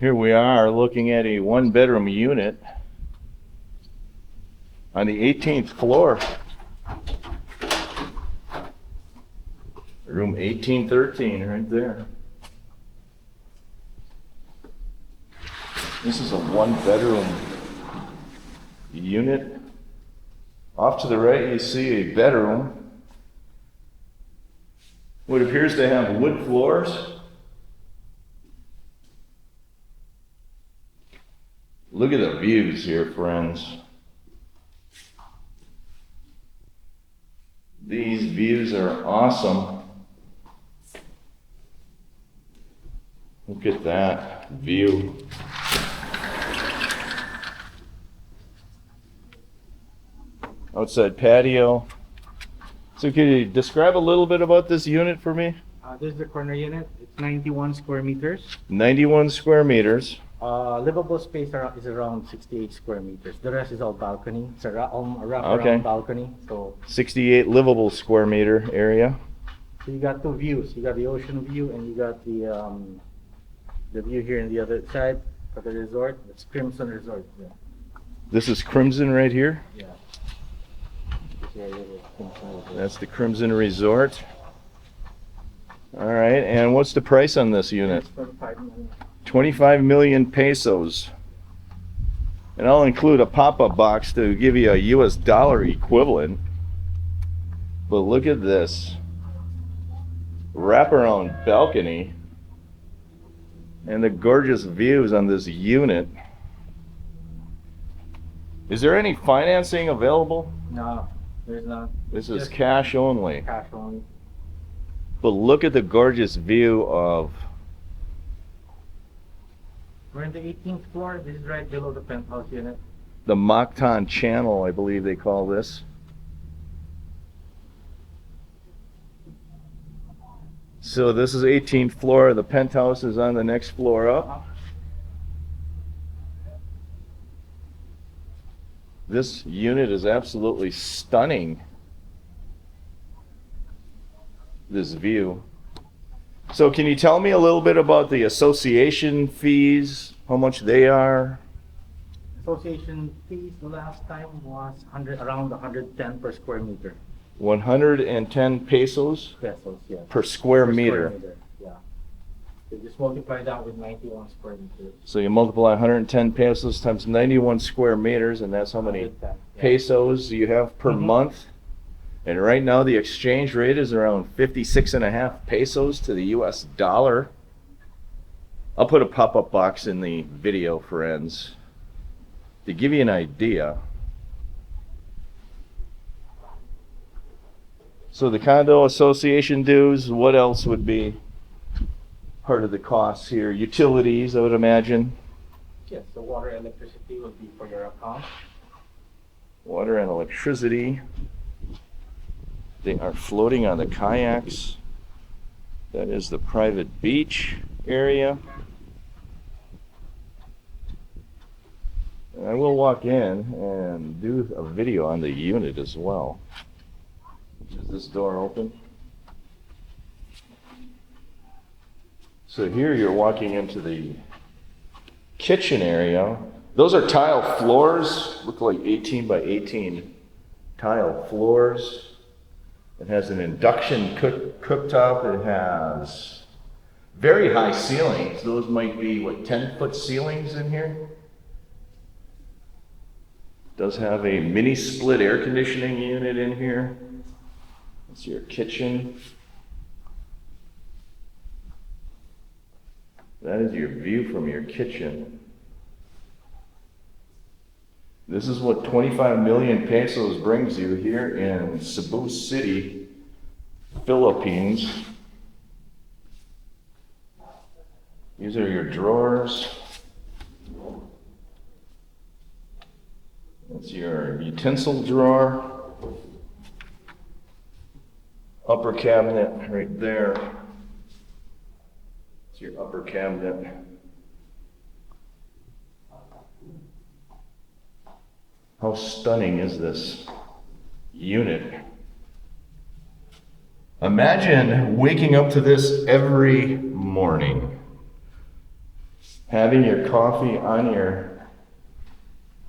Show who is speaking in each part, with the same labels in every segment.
Speaker 1: Here we are looking at a one-bedroom unit on the 18th floor. Room 1813 right there. This is a one-bedroom unit. Off to the right you see a bedroom. What appears to have wood floors. Look at the views here, friends. These views are awesome. Look at that view. Outside patio. So could you describe a little bit about this unit for me?
Speaker 2: This is the corner unit. It's 91 square meters.
Speaker 1: 91 square meters.
Speaker 2: Livable space is around 68 square meters. The rest is all balcony. It's a wraparound balcony. So
Speaker 1: 68 livable square meter area.
Speaker 2: So you got two views. You got the ocean view and you got the view here on the other side for the resort. It's Crimson Resort. Yeah.
Speaker 1: This is Crimson right here.
Speaker 2: Yeah.
Speaker 1: That's the Crimson Resort. All right, and what's the price on this unit? 25 million pesos. And I'll include a pop-up box to give you a US dollar equivalent. But look at this. Wraparound balcony. And the gorgeous views on this unit. Is there any financing available?
Speaker 2: No, there's not.
Speaker 1: This is cash only.
Speaker 2: Cash only.
Speaker 1: But look at the gorgeous view of...
Speaker 2: We're in the 18th floor. This is right below the penthouse unit.
Speaker 1: the Mactan Channel, I believe they call this. So this is 18th floor. The penthouse is on the next floor up. This unit is absolutely stunning. This view. So can you tell me a little bit about the association fees, how much they are?
Speaker 2: Association fees the last time was around 110 per square meter.
Speaker 1: 110 pesos
Speaker 2: Pesos, yeah.
Speaker 1: per square meter.
Speaker 2: Yeah. So just multiply that with 91 square meters.
Speaker 1: So you multiply 110 pesos times 91 square meters, and that's how many
Speaker 2: 110, yeah.
Speaker 1: pesos you have per month. And right now the exchange rate is around 56.5 pesos to the US dollar. I'll put a pop-up box in the video, friends, to give you an idea. So the condo association dues, what else would be part of the costs here? Utilities, I would imagine.
Speaker 2: Yes, the water and electricity will be for your account.
Speaker 1: Water and electricity. They are floating on the kayaks. That is the private beach area. And I will walk in and do a video on the unit as well. Is this door open? So here you're walking into the kitchen area. Those are tile floors, look like 18 by 18 tile floors. It has an induction cooktop. It has very high ceilings. Those might be, what, 10-foot ceilings in here? It does have a mini split air conditioning unit in here. That's your kitchen. That is your view from your kitchen. This is what 25 million pesos brings you here in Cebu City, Philippines. These are your drawers. That's your utensil drawer. Upper cabinet right there. It's your upper cabinet. How stunning is this unit? Imagine waking up to this every morning. having your coffee on your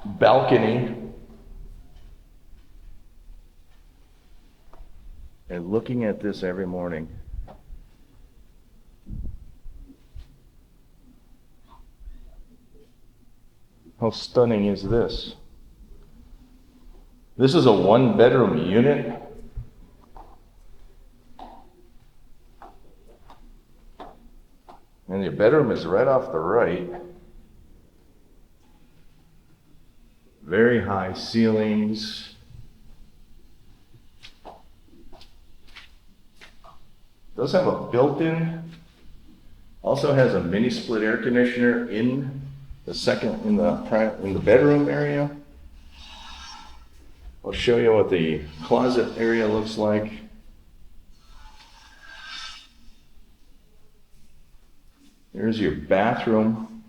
Speaker 1: balcony and looking at this every morning. How stunning is this? This is a one-bedroom unit. And your bedroom is right off the right. Very high ceilings. Does have a built-in. Also has a mini split air conditioner in the bedroom area. I'll show you what the closet area looks like. There's your bathroom.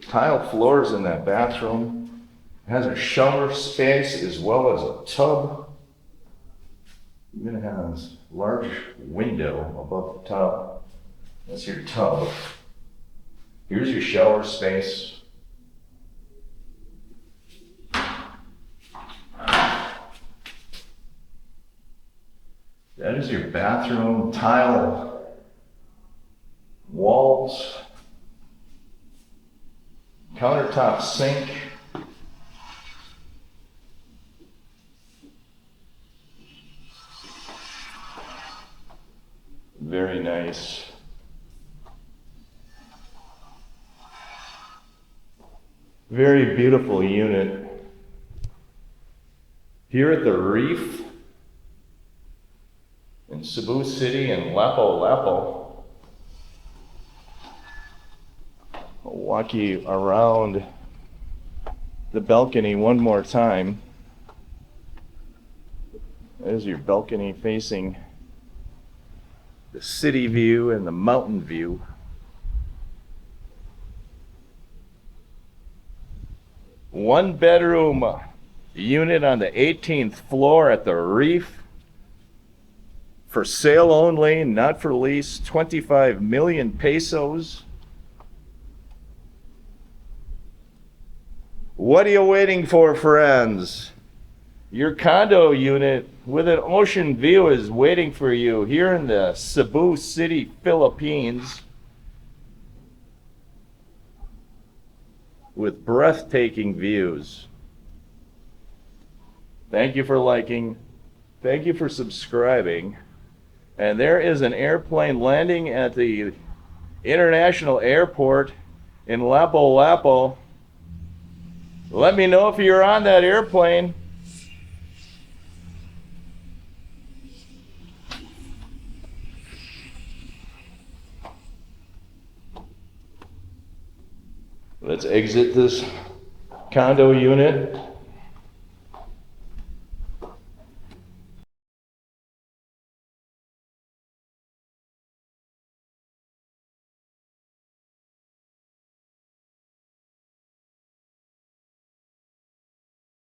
Speaker 1: Tile floors in that bathroom. It has a shower space as well as a tub. Even has a large window above the tub. That's your tub. Here's your shower space. That is your bathroom, tile walls, countertop sink. Very nice. Very beautiful unit. Here at the Reef in Cebu City and Lapu-Lapu. I'll walk you around the balcony one more time. There's your balcony facing the city view and the mountain view. One bedroom unit on the 18th floor at the Reef. For sale only, not for lease, 25 million pesos. What are you waiting for, friends? Your condo unit with an ocean view is waiting for you here in the Cebu City, Philippines, with breathtaking views. Thank you for liking. Thank you for subscribing. And there is an airplane landing at the international airport in Lapu-Lapu. Let me know if you're on that airplane. Let's exit this condo unit.